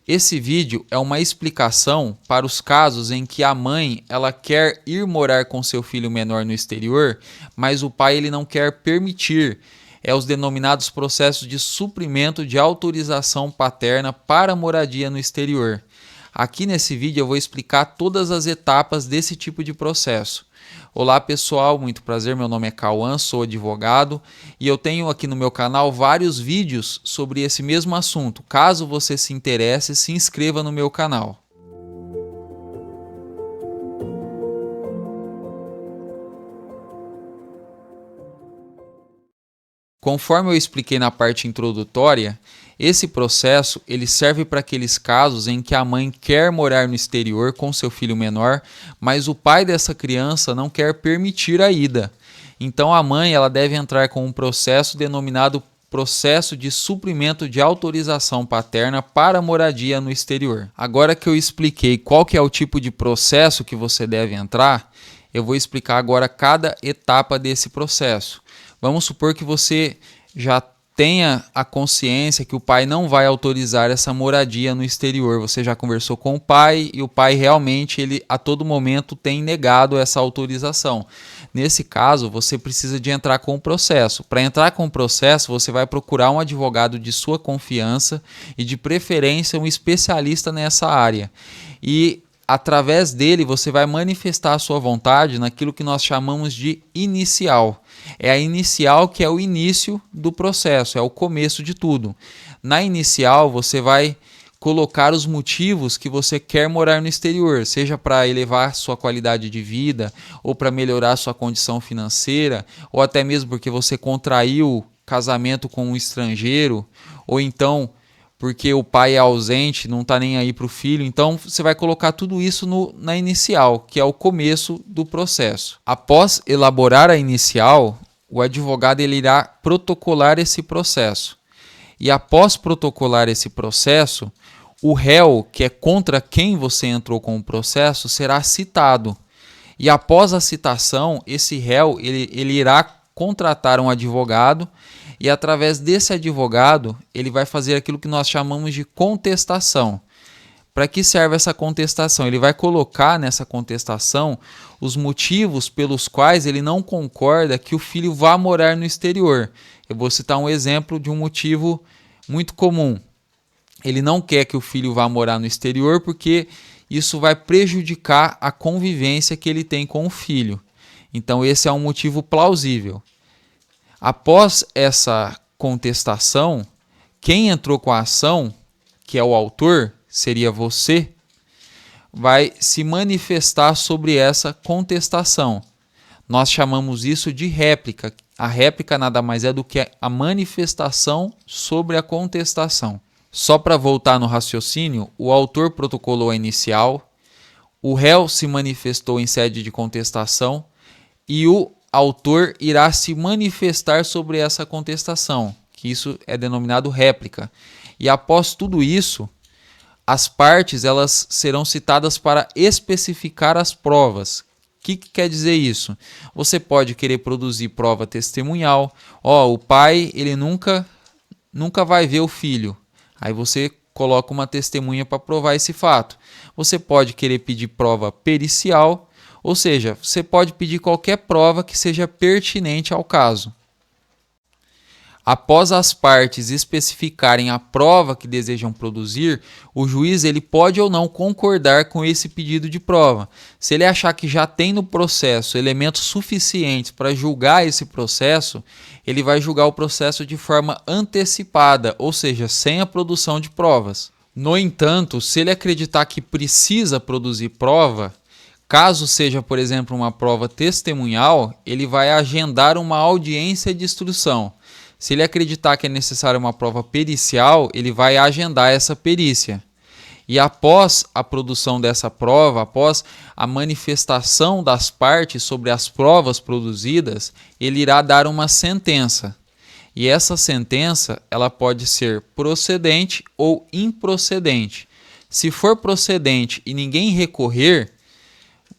Esse vídeo é uma explicação para os casos em que a mãe ela quer ir morar com seu filho menor no exterior, mas o pai ele não quer permitir. É os denominados processos de suprimento de autorização paterna para moradia no exterior. Aqui nesse vídeo eu vou explicar todas as etapas desse tipo de processo. Olá pessoal, muito prazer, meu nome é Cauã, sou advogado e eu tenho aqui no meu canal vários vídeos sobre esse mesmo assunto. Caso você se interesse, se inscreva no meu canal. Conforme eu expliquei na parte introdutória, esse processo ele serve para aqueles casos em que a mãe quer morar no exterior com seu filho menor, mas o pai dessa criança não quer permitir a ida. Então a mãe ela deve entrar com um processo denominado processo de suprimento de autorização paterna para moradia no exterior. Agora que eu expliquei qual que é o tipo de processo que você deve entrar, eu vou explicar agora cada etapa desse processo. Vamos supor que você já tenha a consciência que o pai não vai autorizar essa moradia no exterior. Você já conversou com o pai e o pai realmente, ele a todo momento tem negado essa autorização. Nesse caso, você precisa de entrar com o processo. Para entrar com o processo, você vai procurar um advogado de sua confiança e de preferência um especialista nessa área. E através dele, você vai manifestar a sua vontade naquilo que nós chamamos de inicial. É a inicial que é o início do processo, é o começo de tudo. Na inicial, você vai colocar os motivos que você quer morar no exterior, seja para elevar sua qualidade de vida, ou para melhorar sua condição financeira, ou até mesmo porque você contraiu casamento com um estrangeiro, ou então porque o pai é ausente, não está nem aí para o filho. Então você vai colocar tudo isso na inicial, que é o começo do processo. Após elaborar a inicial, o advogado ele irá protocolar esse processo. E após protocolar esse processo, o réu, que é contra quem você entrou com o processo, será citado. E após a citação, esse réu ele irá contratar um advogado e através desse advogado ele vai fazer aquilo que nós chamamos de contestação. Para que serve essa contestação? Ele vai colocar nessa contestação os motivos pelos quais ele não concorda que o filho vá morar no exterior. Eu vou citar um exemplo de um motivo muito comum. Ele não quer que o filho vá morar no exterior porque isso vai prejudicar a convivência que ele tem com o filho. Então esse é um motivo plausível. Após essa contestação, quem entrou com a ação, que é o autor, seria você, vai se manifestar sobre essa contestação. Nós chamamos isso de réplica. A réplica nada mais é do que a manifestação sobre a contestação. Só para voltar no raciocínio, o autor protocolou a inicial, o réu se manifestou em sede de contestação e o autor irá se manifestar sobre essa contestação, que isso é denominado réplica. E após tudo isso, as partes elas serão citadas para especificar as provas. O que quer dizer isso? Você pode querer produzir prova testemunhal. O pai ele nunca vai ver o filho. Aí você coloca uma testemunha para provar esse fato. Você pode querer pedir prova pericial, ou seja, você pode pedir qualquer prova que seja pertinente ao caso. Após as partes especificarem a prova que desejam produzir, o juiz ele pode ou não concordar com esse pedido de prova. Se ele achar que já tem no processo elementos suficientes para julgar esse processo, ele vai julgar o processo de forma antecipada, ou seja, sem a produção de provas. No entanto, se ele acreditar que precisa produzir prova, caso seja, por exemplo, uma prova testemunhal, ele vai agendar uma audiência de instrução. Se ele acreditar que é necessária uma prova pericial, ele vai agendar essa perícia. E após a produção dessa prova, após a manifestação das partes sobre as provas produzidas, ele irá dar uma sentença. E essa sentença ela pode ser procedente ou improcedente. Se for procedente e ninguém recorrer,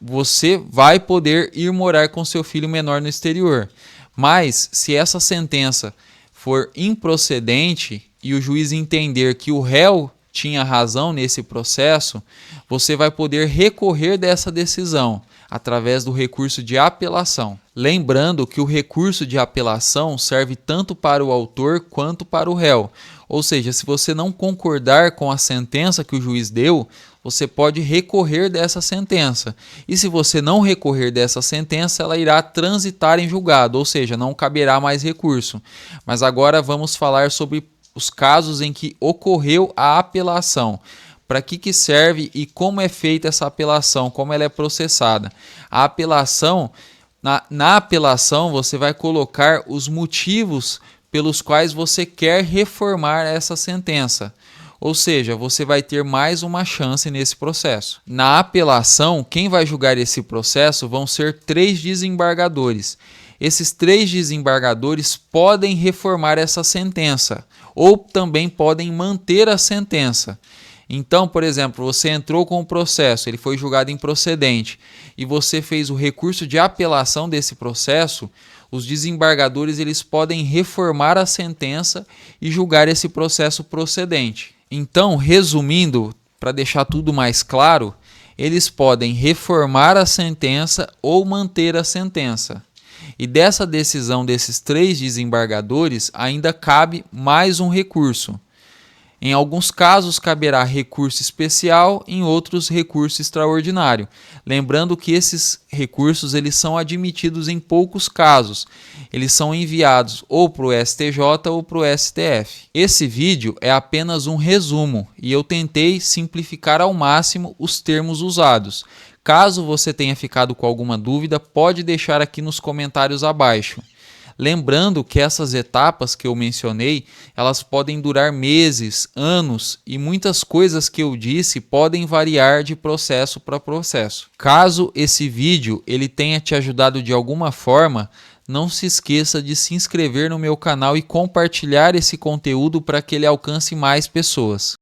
você vai poder ir morar com seu filho menor no exterior. Mas se essa sentença for improcedente e o juiz entender que o réu tinha razão nesse processo, você vai poder recorrer dessa decisão através do recurso de apelação. Lembrando que o recurso de apelação serve tanto para o autor quanto para o réu. Ou seja, se você não concordar com a sentença que o juiz deu, você pode recorrer dessa sentença. E se você não recorrer dessa sentença, ela irá transitar em julgado, ou seja, não caberá mais recurso. Mas agora vamos falar sobre os casos em que ocorreu a apelação. Para que serve e como é feita essa apelação, como ela é processada. A apelação, na apelação você vai colocar os motivos pelos quais você quer reformar essa sentença. Ou seja, você vai ter mais uma chance nesse processo. Na apelação, quem vai julgar esse processo vão ser 3 desembargadores. Esses 3 desembargadores podem reformar essa sentença ou também podem manter a sentença. Então, por exemplo, você entrou com o processo, ele foi julgado improcedente e você fez o recurso de apelação desse processo, os desembargadores eles podem reformar a sentença e julgar esse processo procedente. Então, resumindo, para deixar tudo mais claro, eles podem reformar a sentença ou manter a sentença. E dessa decisão desses 3 desembargadores ainda cabe mais um recurso. Em alguns casos caberá recurso especial, em outros recurso extraordinário. Lembrando que esses recursos eles são admitidos em poucos casos. Eles são enviados ou para o STJ ou para o STF. Esse vídeo é apenas um resumo e eu tentei simplificar ao máximo os termos usados. Caso você tenha ficado com alguma dúvida, pode deixar aqui nos comentários abaixo. Lembrando que essas etapas que eu mencionei, elas podem durar meses, anos e muitas coisas que eu disse podem variar de processo para processo. Caso esse vídeo ele tenha te ajudado de alguma forma, não se esqueça de se inscrever no meu canal e compartilhar esse conteúdo para que ele alcance mais pessoas.